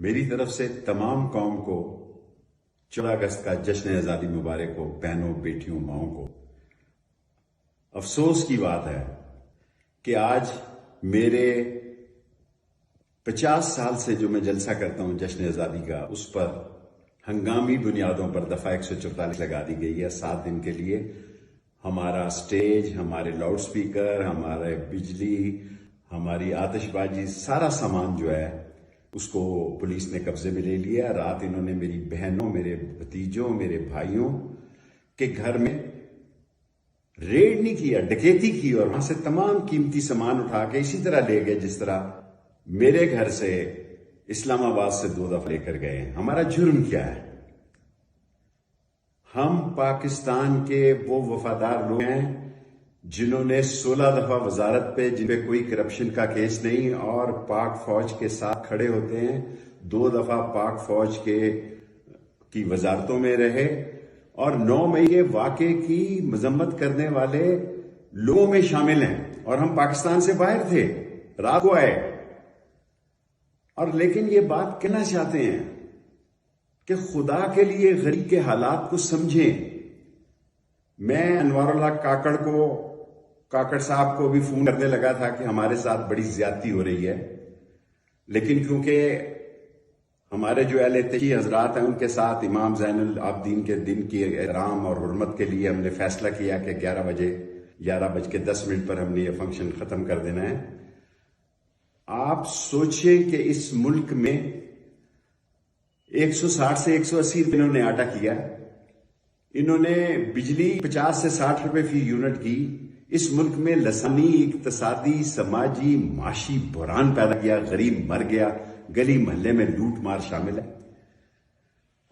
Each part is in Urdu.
میری طرف سے تمام قوم کو 14 اگست کا جشن آزادی مبارک ہو، بہنوں، بیٹیوں، ماؤں کو۔ افسوس کی بات ہے کہ آج میرے 50 سال سے جو میں جلسہ کرتا ہوں جشن آزادی کا، اس پر ہنگامی بنیادوں پر دفعہ 144 لگا دی گئی ہے 7 دن کے لیے۔ ہمارا سٹیج، ہمارے لاؤڈ سپیکر، ہمارے بجلی، ہماری آتش بازی، سارا سامان جو ہے اس کو پولیس نے قبضے میں لے لیا۔ رات انہوں نے میری بہنوں، میرے بھتیجوں، میرے بھائیوں کے گھر میں ریڈ نہیں کیا، ڈکیتی کی، اور وہاں سے تمام قیمتی سامان اٹھا کے اسی طرح لے گئے جس طرح میرے گھر سے اسلام آباد سے 2 دفعہ لے کر گئے۔ ہمارا جرم کیا ہے؟ ہم پاکستان کے وہ وفادار لوگ ہیں جنہوں نے 16 دفعہ وزارت پہ، جن پہ کوئی کرپشن کا کیس نہیں، اور پاک فوج کے ساتھ کھڑے ہوتے ہیں۔ 2 دفعہ پاک فوج کی وزارتوں میں رہے، اور 9 مئی کے واقعے کی مذمت کرنے والے لوگوں میں شامل ہیں، اور ہم پاکستان سے باہر تھے، رات کو آئے۔ اور لیکن یہ بات کہنا چاہتے ہیں کہ خدا کے لیے غریب کے حالات کو سمجھیں۔ میں انوار اللہ کاکڑ صاحب کو بھی فون کرنے لگا تھا کہ ہمارے ساتھ بڑی زیادتی ہو رہی ہے، لیکن کیونکہ ہمارے جو اہل تشیع حضرات ہیں ان کے ساتھ امام زین العابدین کے دن کی احترام اور حرمت کے لیے ہم نے فیصلہ کیا کہ 11:10 پر ہم نے یہ فنکشن ختم کر دینا ہے۔ آپ سوچیں کہ اس ملک میں 160 سے 180 روپے انہوں نے آٹا کیا، انہوں نے بجلی 50 سے 60 روپے فی یونٹ کی، اس ملک میں لسانی، اقتصادی، سماجی، معاشی بحران پیدا کیا، غریب مر گیا، گلی محلے میں لوٹ مار شامل ہے،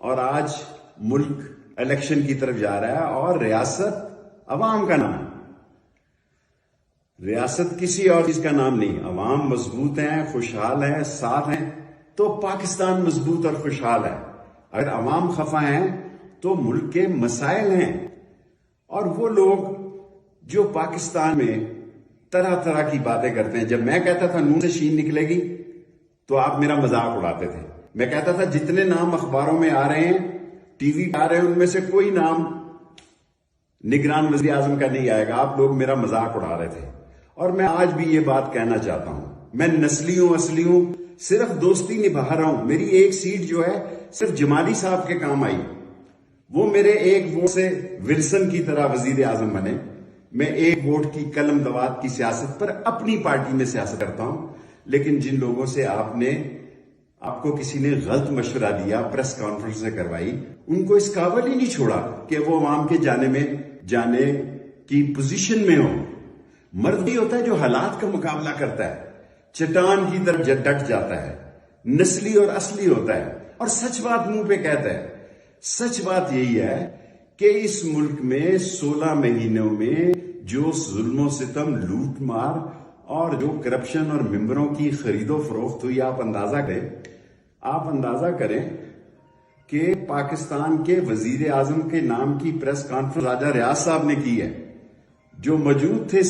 اور آج ملک الیکشن کی طرف جا رہا ہے، اور ریاست عوام کا نام ہے، ریاست کسی اور چیز کا نام نہیں۔ عوام مضبوط ہیں، خوشحال ہیں، ساتھ ہیں تو پاکستان مضبوط اور خوشحال ہے۔ اگر عوام خفا ہیں تو ملک کے مسائل ہیں، اور وہ لوگ جو پاکستان میں طرح طرح کی باتیں کرتے ہیں۔ جب میں کہتا تھا نون سے شین نکلے گی تو آپ میرا مذاق اڑاتے تھے۔ میں کہتا تھا جتنے نام اخباروں میں آ رہے ہیں، ٹی وی آ رہے ہیں، ان میں سے کوئی نام نگران وزیر اعظم کا نہیں آئے گا، آپ لوگ میرا مذاق اڑا رہے تھے۔ اور میں آج بھی یہ بات کہنا چاہتا ہوں، میں نسلیوں صرف دوستی نبھا رہا ہوں۔ میری ایک سیٹ جو ہے صرف جمالی صاحب کے کام آئی، وہ میرے ایک ووٹ سے ولسن کی طرح وزیر اعظم بنے۔ میں ایک ووٹ کی قلم دوات کی سیاست پر اپنی پارٹی میں سیاست کرتا ہوں، لیکن جن لوگوں سے آپ کو کسی نے غلط مشورہ دیا، پریس کانفرنس سے کروائی، ان کو اس قابل ہی نہیں چھوڑا کہ وہ عوام کے جانے کی پوزیشن میں ہو۔ مرد بھی ہوتا ہے جو حالات کا مقابلہ کرتا ہے، چٹان کی طرف ڈٹ جاتا ہے، نسلی اور اصلی ہوتا ہے، اور سچ بات منہ پہ کہتا ہے۔ سچ بات یہی ہے کہ اس ملک میں 16 مہینوں میں جو ظلم و ستم، لوٹ مار اور جو کرپشن اور ممبروں کی خرید و فروخت ہوئی، آپ اندازہ کریں کہ پاکستان کے وزیر اعظم کے نام کی پریس کانفرنس راجہ ریاض صاحب نے کی ہے، جو موجود تھے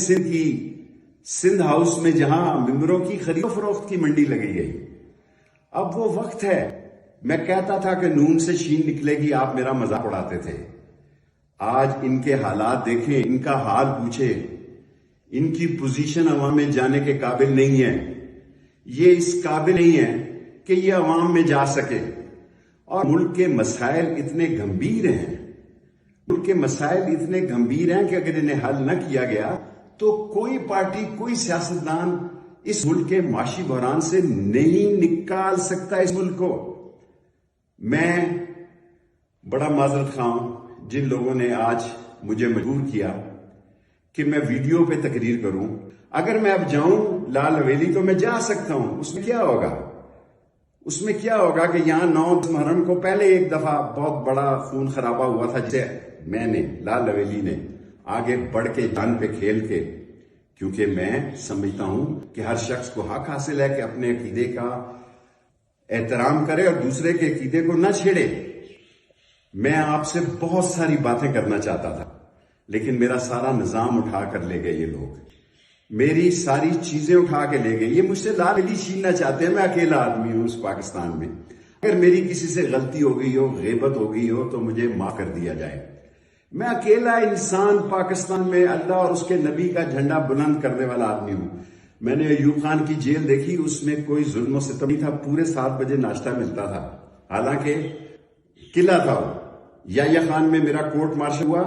سندھ ہاؤس میں، جہاں ممبروں کی خرید و فروخت کی منڈی لگی گئی۔ اب وہ وقت ہے، میں کہتا تھا کہ نون سے شین نکلے گی، آپ میرا مذاق اڑاتے تھے۔ آج ان کے حالات دیکھیں، ان کا حال پوچھیں، ان کی پوزیشن عوام میں جانے کے قابل نہیں ہے، یہ اس قابل نہیں ہے کہ یہ عوام میں جا سکے۔ اور ملک کے مسائل اتنے گمبھیر ہیں، کہ اگر انہیں حل نہ کیا گیا تو کوئی پارٹی، کوئی سیاستدان اس ملک کے معاشی بحران سے نہیں نکال سکتا اس ملک کو۔ میں بڑا معذرت خواہ ہوں جن لوگوں نے آج مجھے مجبور کیا کہ میں ویڈیو پہ تقریر کروں۔ اگر میں اب جاؤں لال حویلی تو میں جا سکتا ہوں، اس میں کیا ہوگا کہ یہاں 9 محرم کو پہلے ایک دفعہ بہت بڑا خون خرابہ ہوا تھا، جسے میں نے، لال حویلی نے آگے بڑھ کے جان پہ کھیل کے، کیونکہ میں سمجھتا ہوں کہ ہر شخص کو حق حاصل ہے کہ اپنے عقیدے کا احترام کرے اور دوسرے کے عقیدے کو نہ چھیڑے۔ میں آپ سے بہت ساری باتیں کرنا چاہتا تھا، لیکن میرا سارا نظام اٹھا کر لے گئے یہ لوگ۔ میری ساری چیزیں اٹھا کے لے گئے. یہ مجھ سے لال علی چھیننا چاہتے ہیں. میں اکیلا آدمی ہوں اس پاکستان میں. اگر میری کسی سے غلطی ہو گئی ہو، غیبت ہو گئی ہو، تو مجھے معاف کر دیا جائے. میں اکیلا انسان پاکستان میں اللہ اور اس کے نبی کا جھنڈا بلند کرنے والا آدمی ہوں. میں نے ایوب خان کی جیل دیکھی، اس میں کوئی ظلم و ستم نہیں تھا. پورے 7 بجے ناشتہ ملتا تھا. حالانکہ قلعہ تھا وہ. یا خان میں میرا کورٹ مارشل ہوا.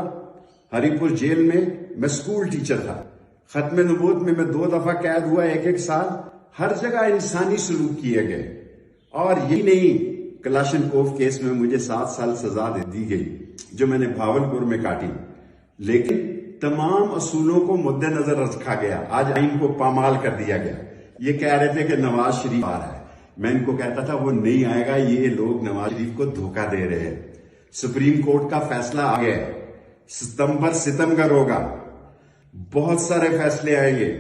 ہری پور جیل میں میں سکول ٹیچر تھا. ختم نبوت میں 2 دفعہ قید ہوا، 1 سال. ہر جگہ انسانی سلوک کیے گئے. اور یہی نہیں، کلاشنکوف کیس میں مجھے 7 سال سزا دی گئی جو میں نے بھاولپور میں کاٹی. لیکن تمام اصولوں کو مد نظر رکھا گیا. آج آئین کو پامال کر دیا گیا. یہ کہہ رہے تھے کہ نواز شریف آ رہا ہے. میں ان کو کہتا تھا وہ نہیں آئے گا. یہ لوگ نواز شریف کو دھوکہ دے رہے ہیں. سپریم کورٹ کا فیصلہ آ گیا ہے. ستمبر ہوگا. بہت سارے فیصلے آئیں گے.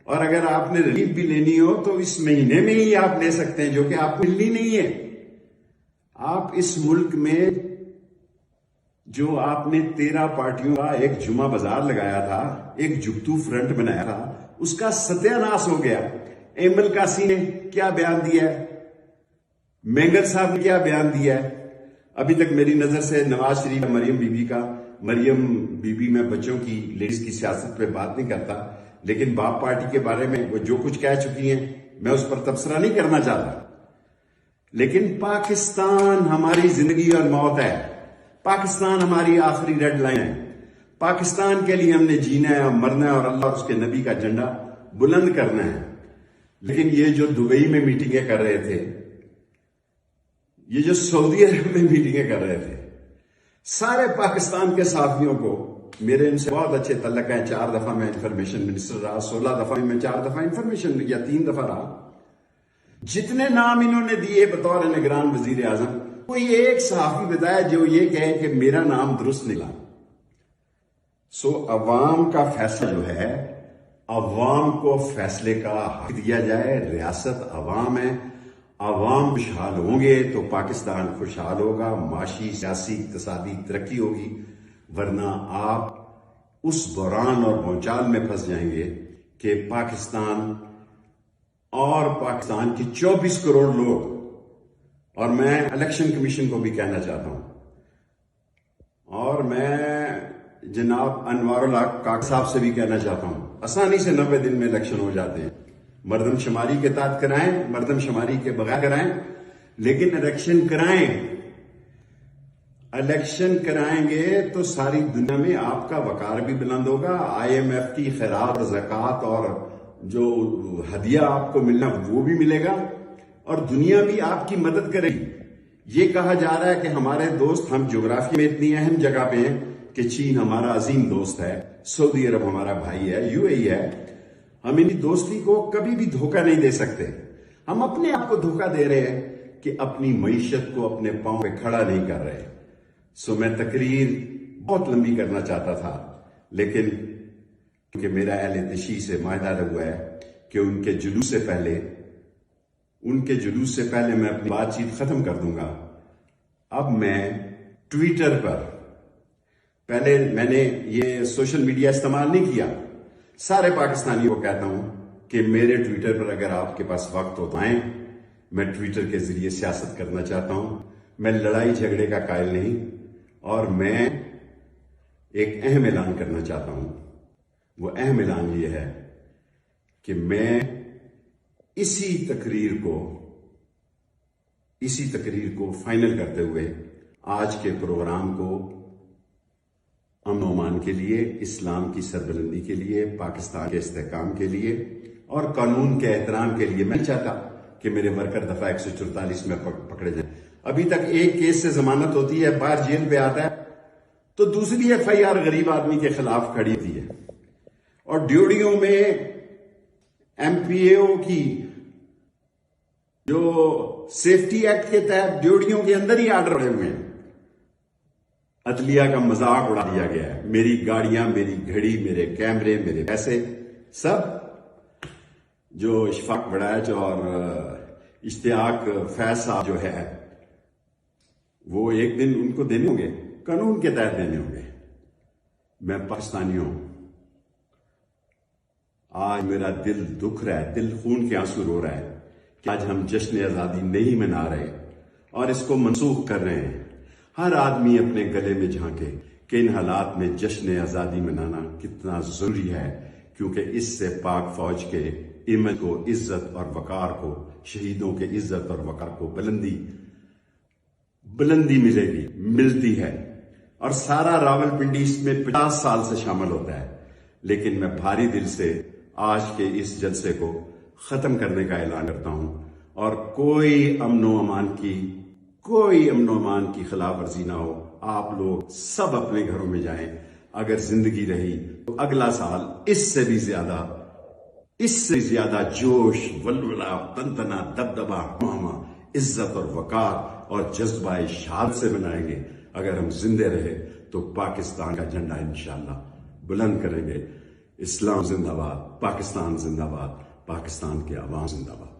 اور اگر آپ نے ریلیف بھی لینی ہو تو اس مہینے میں ہی آپ لے سکتے ہیں، جو کہ آپ کو ملنی نہیں ہے. آپ اس ملک میں جو آپ نے 13 پارٹیوں کا ایک جمعہ بازار لگایا تھا، ایک جگتو فرنٹ بنایا تھا، اس کا ستیہ ناش ہو گیا. ایمل کاسی نے کیا بیان دیا ہے، مینگر صاحب نے کیا بیان دیا ہے. ابھی تک میری نظر سے نواز شریف مریم بی بی میں بچوں کی، لیڈیز کی سیاست پہ بات نہیں کرتا، لیکن باپ پارٹی کے بارے میں وہ جو کچھ کہہ چکی ہیں میں اس پر تبصرہ نہیں کرنا چاہتا. لیکن پاکستان ہماری زندگی اور موت ہے. پاکستان ہماری آخری ریڈ لائن ہے. پاکستان کے لیے ہم نے جینا ہے، مرنا ہے، اور اللہ اور اس کے نبی کا جھنڈا بلند کرنا ہے. لیکن یہ جو دبئی میں میٹنگیں کر رہے تھے، یہ جو سعودی عرب میں میٹنگیں کر رہے تھے، سارے پاکستان کے صحافیوں کو میرے ان سے بہت اچھے تعلق ہیں. 4 دفعہ میں انفارمیشن منسٹر رہا، 16 دفعہ میں 4 دفعہ انفارمیشن یا 3 دفعہ رہا. جتنے نام انہوں نے دیے بطور نگران وزیر اعظم، کوئی ایک صحافی بتایا جو یہ کہے کہ میرا نام درست نکلا. عوام کا فیصلہ جو ہے، عوام کو فیصلے کا حق دیا جائے. ریاست عوام ہے. عوام خوشحال ہوں گے تو پاکستان خوشحال ہوگا، معاشی، سیاسی، اقتصادی ترقی ہوگی. ورنہ آپ اس بحران اور بھونچال میں پھنس جائیں گے کہ پاکستان کے 24 کروڑ لوگ، اور میں الیکشن کمیشن کو بھی کہنا چاہتا ہوں، اور میں جناب انوار الحق کاک صاحب سے بھی کہنا چاہتا ہوں، آسانی سے 90 دن میں الیکشن ہو جاتے ہیں. مردم شماری کے تحت کرائیں، مردم شماری کے بغیر کرائیں، لیکن الیکشن کرائیں. الیکشن کرائیں گے تو ساری دنیا میں آپ کا وقار بھی بلند ہوگا. IMF کی خیرات، زکوٰۃ اور جو ہدیہ آپ کو ملنا وہ بھی ملے گا، اور دنیا بھی آپ کی مدد کرے گی. یہ کہا جا رہا ہے کہ ہمارے دوست، ہم جغرافی میں اتنی اہم جگہ پہ ہیں کہ چین ہمارا عظیم دوست ہے، سعودی عرب ہمارا بھائی ہے، UAE ہے. ہم ان کی دوستی کو کبھی بھی دھوکہ نہیں دے سکتے. ہم اپنے آپ کو دھوکہ دے رہے ہیں کہ اپنی معیشت کو اپنے پاؤں پہ کھڑا نہیں کر رہے. میں تقریر بہت لمبی کرنا چاہتا تھا، لیکن کیونکہ میرا اہل تشیع سے معاہدہ ہوا ہے کہ ان کے جلوس سے پہلے میں اپنی بات چیت ختم کر دوں گا. اب میں ٹویٹر پر، پہلے میں نے یہ سوشل میڈیا استعمال نہیں کیا. سارے پاکستانیوں کو کہتا ہوں کہ میرے ٹویٹر پر اگر آپ کے پاس وقت ہو تو آئیں. میں ٹویٹر کے ذریعے سیاست کرنا چاہتا ہوں. میں لڑائی جھگڑے کا قائل نہیں، اور میں ایک اہم اعلان کرنا چاہتا ہوں. وہ اہم اعلان یہ ہے کہ میں اسی تقریر کو فائنل کرتے ہوئے آج کے پروگرام کو امن و امان کے لیے، اسلام کی سربلندی کے لیے، پاکستان کے استحکام کے لیے اور قانون کے احترام کے لیے، میں نہیں چاہتا کہ میرے ورکر دفعہ 144 میں پکڑے جائیں. ابھی تک ایک کیس سے ضمانت ہوتی ہے، باہر جیل پہ آتا ہے تو دوسری FIR غریب آدمی کے خلاف کھڑی ہوتی ہے. اور ڈیوڑیوں میں MPAO کی جو سیفٹی ایکٹ کے تحت ڈیوڑیوں کے اندر ہی آرڈر پڑے ہوئے ہیں. عدلیہ کا مذاق اڑا دیا گیا ہے. میری گاڑیاں، میری گھڑی، میرے کیمرے، میرے پیسے، سب جو اشفاق وڑائچ اور اشتیاق فیض صاحب جو ہے وہ ایک دن ان کو دینے ہوں گے، قانون کے تحت دینے ہوں گے. میں پاکستانیوں آج میرا دل دکھ رہا ہے، دل خون کے آنسو رو رہا ہے کہ آج ہم جشن آزادی نہیں منا رہے اور اس کو منسوخ کر رہے ہیں۔ ہر آدمی اپنے گلے میں جھانکے کہ ان حالات میں جشن آزادی منانا کتنا ضروری ہے، کیونکہ اس سے پاک فوج کے امیج کو، عزت اور وقار کو، شہیدوں کے عزت اور وقار کو بلندی ملتی ہے۔ اور سارا راولپنڈی اس میں 50 سال سے شامل ہوتا ہے، لیکن میں بھاری دل سے آج کے اس جلسے کو ختم کرنے کا اعلان کرتا ہوں، اور کوئی امن و امان کی خلاف ورزی نہ ہو۔ آپ لوگ سب اپنے گھروں میں جائیں، اگر زندگی رہی تو اگلا سال اس سے بھی زیادہ جوش، ولولہ، تنتنا، دبدبا، ماما، عزت اور وقار اور جذبہ شہادت سے منائیں گے۔ اگر ہم زندے رہے تو پاکستان کا جھنڈا انشاءاللہ بلند کریں گے۔ اسلام زندہ باد، پاکستان زندہ باد، پاکستان کے عوام زندہ باد۔